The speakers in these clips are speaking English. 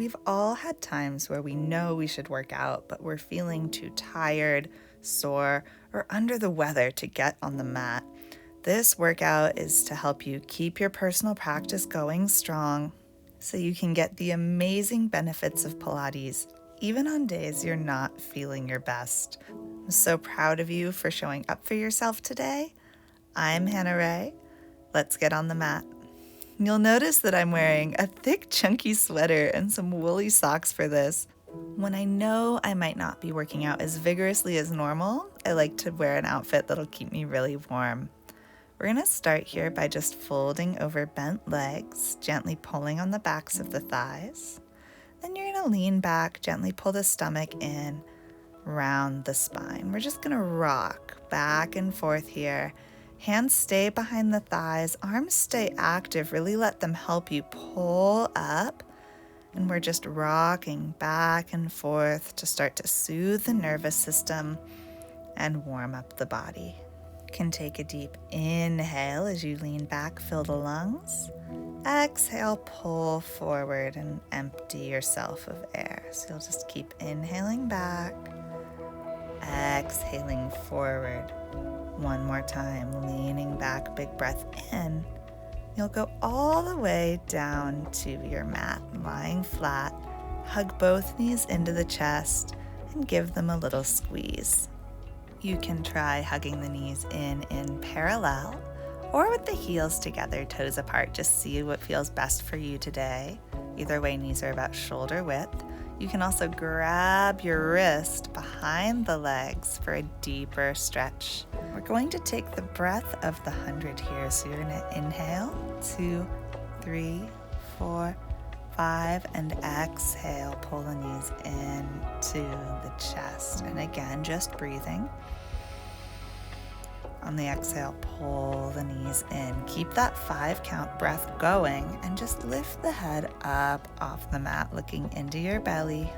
we've all had times where we know we should work out, but we're feeling too tired, sore, or under the weather to get on the mat. This workout is to help you keep your personal practice going strong so you can get the amazing benefits of Pilates, even on days you're not feeling your best. I'm so proud of you for showing up for yourself today. I'm Hannah Ray. Let's get on the mat. You'll notice that I'm wearing a thick, chunky sweater and some woolly socks for this. When I know I might not be working out as vigorously as normal, I like to wear an outfit that'll keep me really warm. We're going to start here by just folding over bent legs, gently pulling on the backs of the thighs. Then you're going to lean back, gently pull the stomach in, round the spine. We're just going to rock back and forth here. Hands stay behind the thighs, arms stay active, really let them help you pull up. And we're just rocking back and forth to start to soothe the nervous system and warm up the body. You can take a deep inhale as you lean back, fill the lungs. Exhale, pull forward and empty yourself of air. So you'll just keep inhaling back, exhaling forward. One more time, leaning back, big breath in. You'll go all the way down to your mat, lying flat. Hug both knees into the chest and give them a little squeeze. You can try hugging the knees in parallel or with the heels together, toes apart. Just see what feels best for you today. Either way, knees are about shoulder width. You can also grab your wrist behind the legs for a deeper stretch. We're going to take the breath of the 100 here. So you're going to inhale, 2, 3, 4, 5, and exhale. Pull the knees into the chest. And again, just breathing. On the exhale, pull the knees in. Keep that 5 count breath going and just lift the head up off the mat, looking into your belly.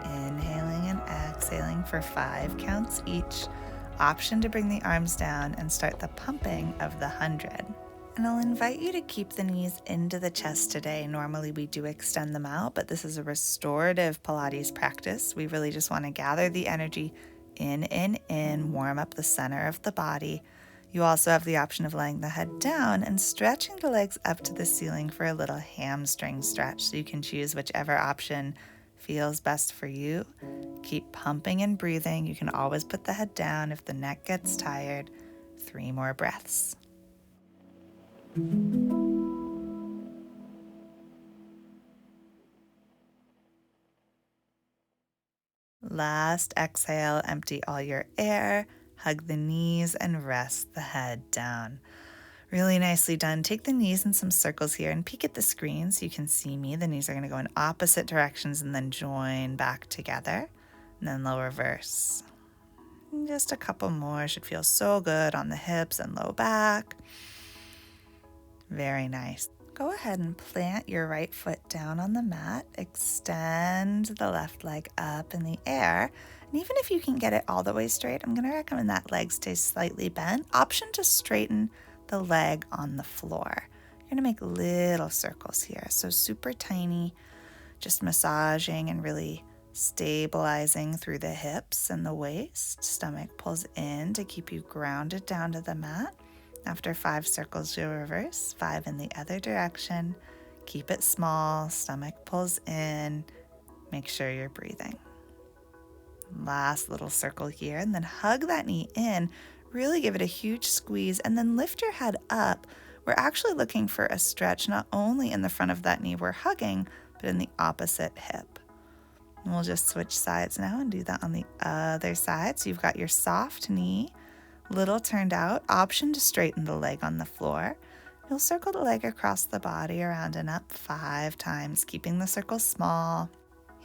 Inhaling and exhaling for 5 counts each. Option to bring the arms down and start the pumping of the 100. And I'll invite you to keep the knees into the chest today. Normally we do extend them out, but this is a restorative Pilates practice. We really just want to gather the energy in, warm up the center of the body. You also have the option of laying the head down and stretching the legs up to the ceiling for a little hamstring stretch. So you can choose whichever option feels best for you. Keep pumping and breathing. You can always put the head down if the neck gets tired. 3 more breaths. Last exhale, empty all your air, hug the knees, and rest the head down. Really nicely done. Take the knees in some circles here and peek at the screen so you can see me. The knees are going to go in opposite directions and then join back together. And then they'll reverse. And just a couple more. Should feel so good on the hips and low back. Very nice. Go ahead and plant your right foot down on the mat. Extend the left leg up in the air. And even if you can get it all the way straight, I'm going to recommend that leg stays slightly bent. Option to straighten the leg on the floor. You're going to make little circles here. So super tiny, just massaging and really stabilizing through the hips and the waist. Stomach pulls in to keep you grounded down to the mat. After 5 circles, you'll reverse, 5 in the other direction. Keep it small, stomach pulls in. Make sure you're breathing. Last little circle here, and then hug that knee in. Really give it a huge squeeze, and then lift your head up. We're actually looking for a stretch not only in the front of that knee we're hugging, but in the opposite hip. And we'll just switch sides now and do that on the other side. So you've got your soft knee, little turned out, option to straighten the leg on the floor. You'll circle the leg across the body, around and up 5 times, keeping the circle small.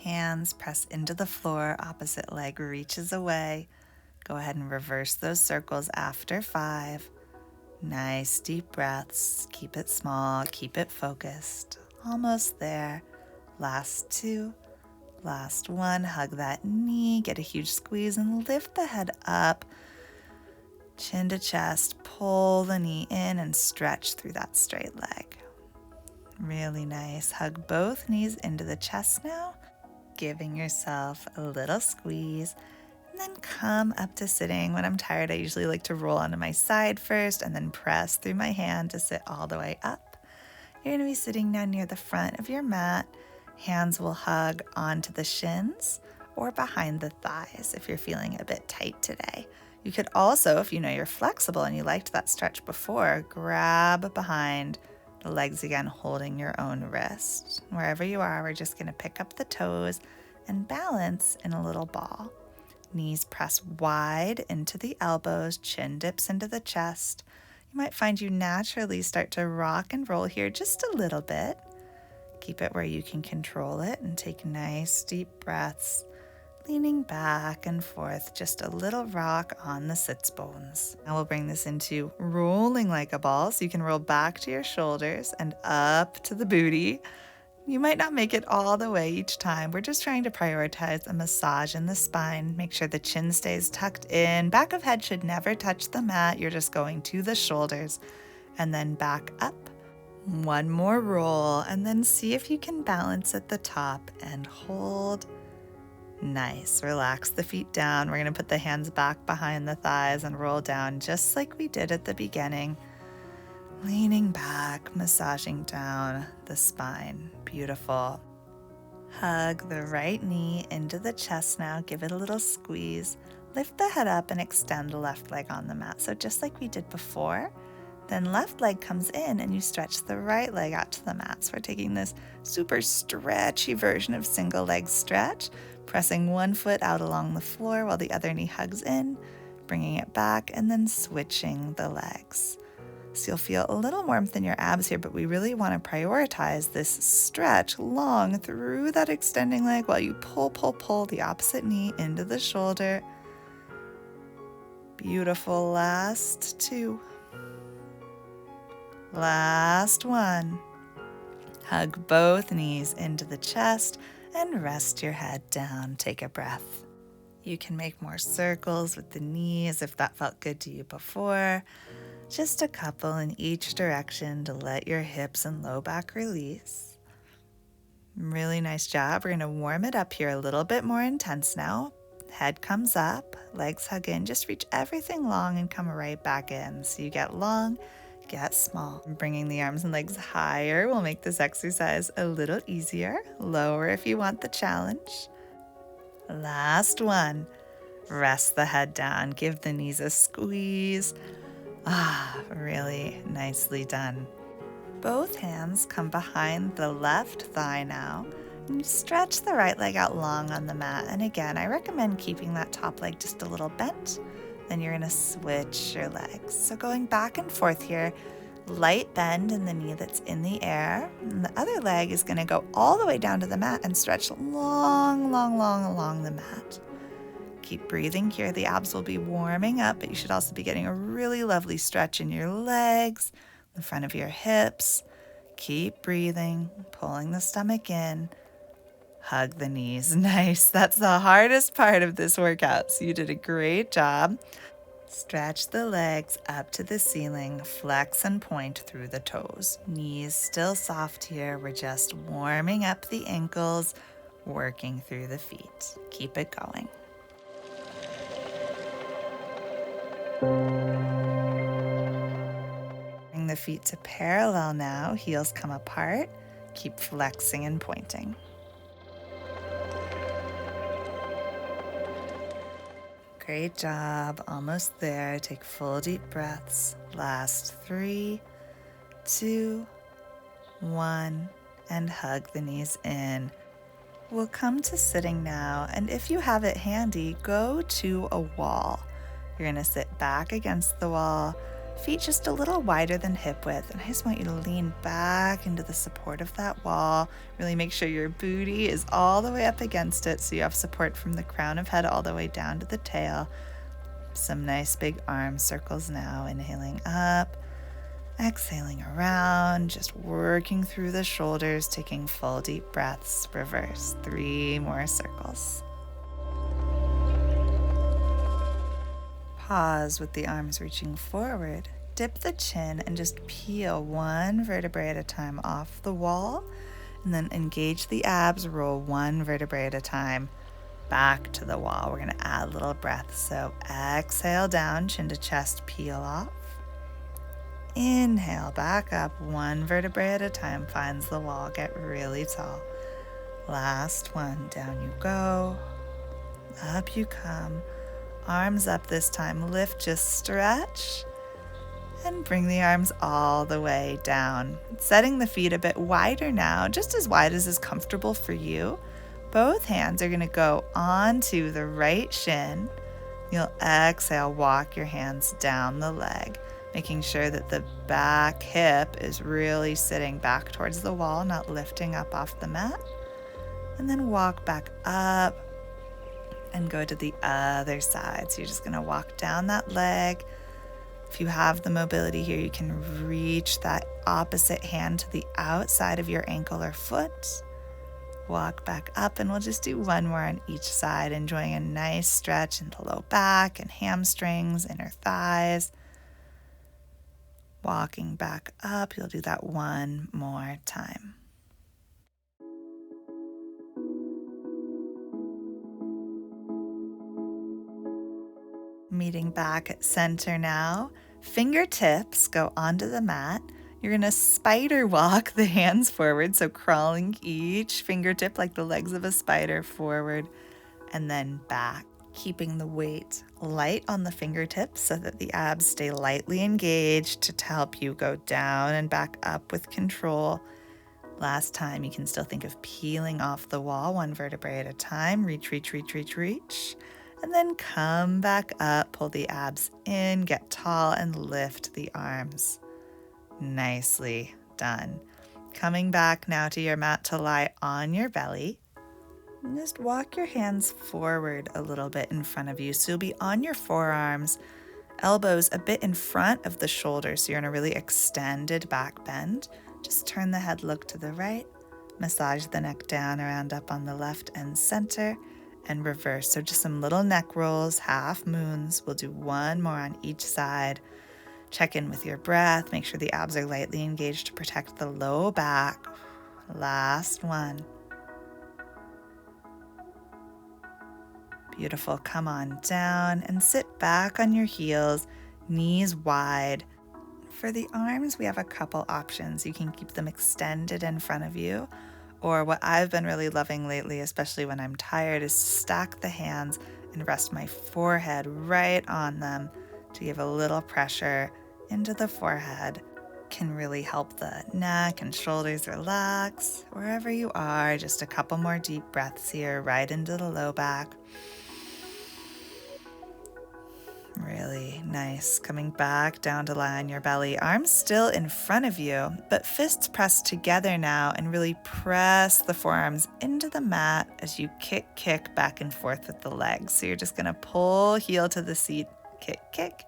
Hands press into the floor, opposite leg reaches away. Go ahead and reverse those circles after 5. Nice deep breaths. Keep it small, keep it focused. Almost there. Last 2. Last 1. Hug that knee, get a huge squeeze and lift the head up. Chin to chest, pull the knee in and stretch through that straight leg. Really nice. Hug both knees into the chest now, giving yourself a little squeeze. And then come up to sitting. When I'm tired, I usually like to roll onto my side first and then press through my hand to sit all the way up. You're going to be sitting now near the front of your mat. Hands will hug onto the shins or behind the thighs if you're feeling a bit tight today. You could also, if you know you're flexible and you liked that stretch before, grab behind the legs again, holding your own wrist. Wherever you are, we're just going to pick up the toes and balance in a little ball. Knees press wide into the elbows, chin dips into the chest. You might find you naturally start to rock and roll here just a little bit. Keep it where you can control it and take nice deep breaths, leaning back and forth, just a little rock on the sits bones. Now we'll bring this into rolling like a ball, so you can roll back to your shoulders and up to the booty. You might not make it all the way each time. We're just trying to prioritize a massage in the spine. Make sure the chin stays tucked in. Back of head should never touch the mat. You're just going to the shoulders and then back up. One more roll, and then see if you can balance at the top and hold. Nice. Relax the feet down. We're going to put the hands back behind the thighs and roll down just like we did at the beginning. Leaning back, massaging down the spine. Beautiful. Hug the right knee into the chest now. Give it a little squeeze. Lift the head up and extend the left leg on the mat. So just like we did before, then left leg comes in and you stretch the right leg out to the mat. So we're taking this super stretchy version of single leg stretch, pressing one foot out along the floor while the other knee hugs in, bringing it back, and then switching the legs. So you'll feel a little warmth in your abs here, but we really want to prioritize this stretch long through that extending leg while you pull the opposite knee into the shoulder. Beautiful. Last two. Last one. Hug both knees into the chest and rest your head down. Take a breath. You can make more circles with the knees if that felt good to you before. Just a couple in each direction to let your hips and low back release. Really nice job. We're going to warm it up here a little bit more intense now. Head comes up, legs hug in. Just reach everything long and come right back in. So you get long, get small. Bringing the arms and legs higher will make this exercise a little easier. Lower if you want the challenge. Last one. Rest the head down. Give the knees a squeeze. Really nicely done. Both hands come behind the left thigh now. And stretch the right leg out long on the mat. And again, I recommend keeping that top leg just a little bent. Then you're going to switch your legs. So going back and forth here, light bend in the knee that's in the air. And the other leg is going to go all the way down to the mat and stretch long along the mat. Keep breathing here. The abs will be warming up, but you should also be getting a really lovely stretch in your legs, the front of your hips. Keep breathing, pulling the stomach in. Hug the knees. Nice. That's the hardest part of this workout. So you did a great job. Stretch the legs up to the ceiling. Flex and point through the toes. Knees still soft here. We're just warming up the ankles, working through the feet. Keep it going. Bring the feet to parallel now. Heels come apart. Keep flexing and pointing. Great job. Almost there. Take full deep breaths. Last 3, 2, 1, and hug the knees in. We'll come to sitting now, and if you have it handy, go to a wall. You're going to sit back against the wall, feet just a little wider than hip width, and I just want you to lean back into the support of that wall. Really make sure your booty is all the way up against it so you have support from the crown of head all the way down to the tail. Some nice big arm circles now. Inhaling up, exhaling around, just working through the shoulders, taking full deep breaths. Reverse. 3 more circles. Pause with the arms reaching forward. dip the chin and just peel one vertebrae at a time off the wall, and then engage the abs, roll one vertebrae at a time back to the wall. We're going to add a little breath. So exhale down, chin to chest, peel off. Inhale, back up, one vertebrae at a time, finds the wall, get really tall. Last one, down you go, up you come, arms up this time, lift, just stretch, and bring the arms all the way down. Setting the feet a bit wider now, just as wide as is comfortable for you. Both hands are gonna go onto the right shin. You'll exhale, walk your hands down the leg, making sure that the back hip is really sitting back towards the wall, not lifting up off the mat. And then walk back up and go to the other side. So you're just gonna walk down that leg. If you have the mobility here, you can reach that opposite hand to the outside of your ankle or foot. Walk back up, and we'll just do one more on each side, enjoying a nice stretch in the low back and hamstrings, inner thighs. Walking back up, you'll do that one more time. Meeting back at center now. Fingertips go onto the mat. You're going to spider walk the hands forward, so crawling each fingertip like the legs of a spider forward and then back, keeping the weight light on the fingertips so that the abs stay lightly engaged to help you go down and back up with control. Last time, you can still think of peeling off the wall one vertebrae at a time. Reach, reach, reach, reach, reach. And then come back up, pull the abs in, get tall, and lift the arms. Nicely done. Coming back now to your mat to lie on your belly. And just walk your hands forward a little bit in front of you. So you'll be on your forearms, elbows a bit in front of the shoulders. So you're in a really extended back bend. Just turn the head, look to the right. Massage the neck down, around up on the left and center, and reverse. So just some little neck rolls, half moons. We'll do one more on each side. Check in with your breath. Make sure the abs are lightly engaged to protect the low back. Last one. Beautiful. Come on down and sit back on your heels, knees wide. For the arms, we have a couple options. You can keep them extended in front of you, or what I've been really loving lately, especially when I'm tired, is stack the hands and rest my forehead right on them to give a little pressure into the forehead. Can really help the neck and shoulders relax. Wherever you are, just a couple more deep breaths here, right into the low back. Really nice. Coming back down to lie on your belly. Arms still in front of you, but fists pressed together now, and really press the forearms into the mat as you kick back and forth with the legs. So you're just going to pull heel to the seat, kick,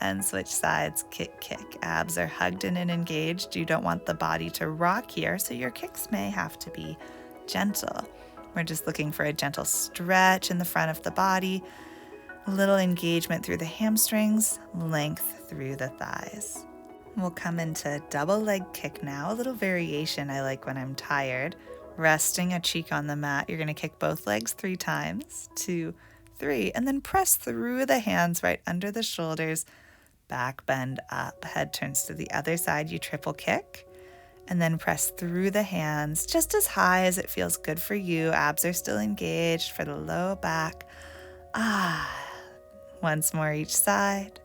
and switch sides, kick. Abs are hugged in and engaged. You don't want the body to rock here, so your kicks may have to be gentle. We're just looking for a gentle stretch in the front of the body. A little engagement through the hamstrings, length through the thighs. We'll come into double leg kick now, a little variation I like when I'm tired. Resting a cheek on the mat, you're going to kick both legs 3 times, 2, 3, and then press through the hands right under the shoulders, back bend up, head turns to the other side, you triple kick, and then press through the hands just as high as it feels good for you. Abs are still engaged for the low back. Once more each side.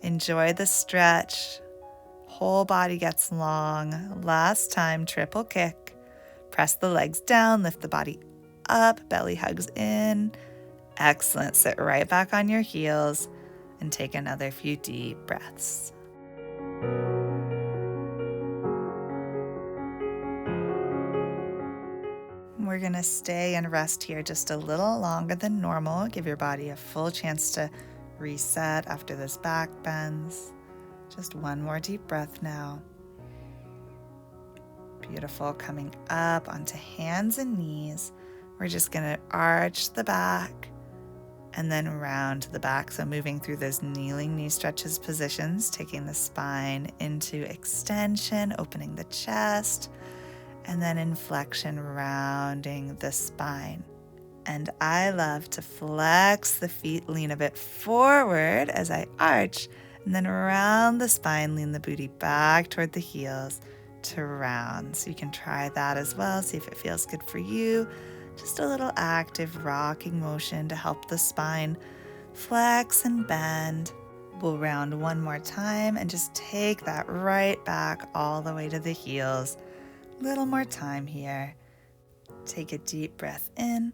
Enjoy the stretch. Whole body gets long. Last time, triple kick. Press the legs down, lift the body up, belly hugs in. Excellent. Sit right back on your heels and take another few deep breaths. We're going to stay and rest here just a little longer than normal. Give your body a full chance to reset after this back bends. Just one more deep breath now. Beautiful. Coming up onto hands and knees. We're just going to arch the back, and then round to the back. So moving through those kneeling knee stretches positions, taking the spine into extension, opening the chest, and then inflection, rounding the spine. And I love to flex the feet, lean a bit forward as I arch, and then around the spine, lean the booty back toward the heels to round. So you can try that as well, see if it feels good for you. Just a little active rocking motion to help the spine flex and bend. We'll round one more time and just take that right back all the way to the heels. Little more time here. Take a deep breath in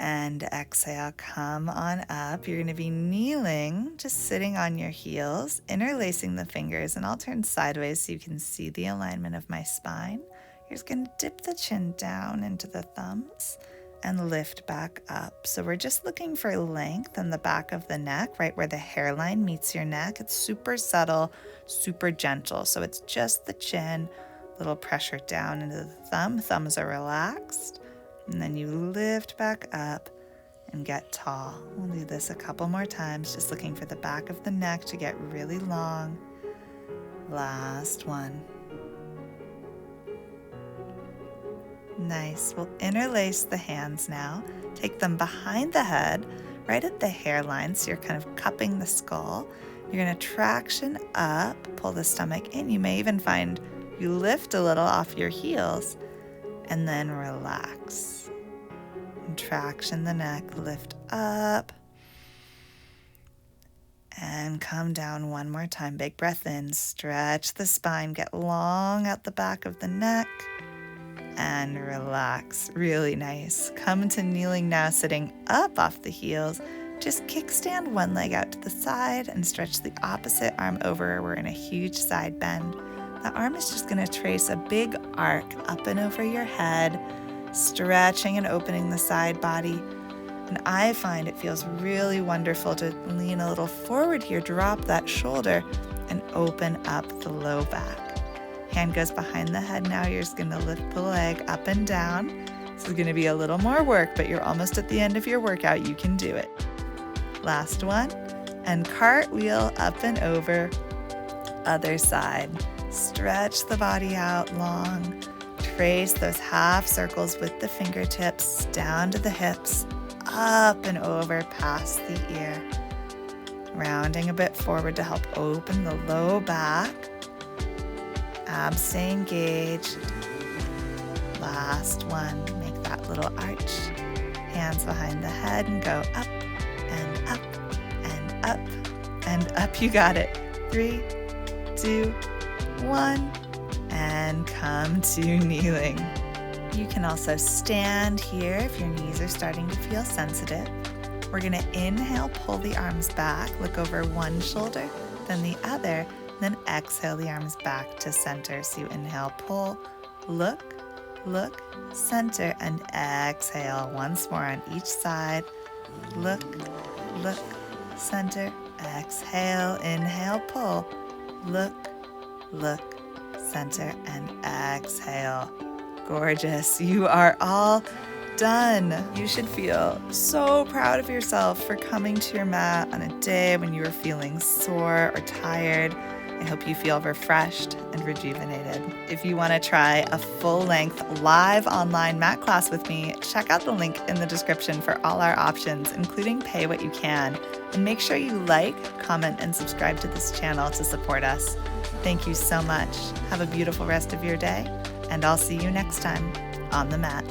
and exhale, come on up. You're going to be kneeling, just sitting on your heels, interlacing the fingers, and I'll turn sideways so you can see the alignment of my spine. You're just going to dip the chin down into the thumbs and lift back up. So we're just looking for length in the back of the neck, right where the hairline meets your neck. It's super subtle, super gentle. So it's just the chin, little pressure down into the thumbs are relaxed, and then you lift back up and get tall. We'll do this a couple more times, just looking for the back of the neck to get really long. Last one. Nice. We'll interlace the hands now. Take them behind the head, right at the hairline, so you're kind of cupping the skull. You're going to traction up, pull the stomach in. You may even find you lift a little off your heels and then relax. And traction the neck, lift up and come down one more time. Big breath in, stretch the spine, get long out the back of the neck and relax. Really nice. Come to kneeling now, sitting up off the heels. Just kickstand one leg out to the side and stretch the opposite arm over. We're in a huge side bend. The arm is just going to trace a big arc up and over your head, stretching and opening the side body. And I find it feels really wonderful to lean a little forward here, drop that shoulder, and open up the low back. Hand goes behind the head now. You're just going to lift the leg up and down. This is going to be a little more work, but you're almost at the end of your workout. You can do it. Last one. And cartwheel up and over. Other side. Stretch the body out long. Trace those half circles with the fingertips down to the hips, up and over past the ear. Rounding a bit forward to help open the low back. Abs stay engaged. Last one. Make that little arch. Hands behind the head and go up and up and up and up. You got it. 3, 2, 1. And come to kneeling. You can also stand here if your knees are starting to feel sensitive. We're going to inhale, pull the arms back, look over one shoulder, then the other, then exhale the arms back to center. So you inhale, pull, look, center, and exhale once more on each side. Look, center, exhale, inhale, pull, look, center, and exhale. Gorgeous. You are all done. You should feel so proud of yourself for coming to your mat on a day when you were feeling sore or tired. I hope you feel refreshed and rejuvenated. If you want to try a full-length live online mat class with me, check out the link in the description for all our options, including pay what you can. And make sure you like, comment, and subscribe to this channel to support us. Thank you so much. Have a beautiful rest of your day, and I'll see you next time on the mat.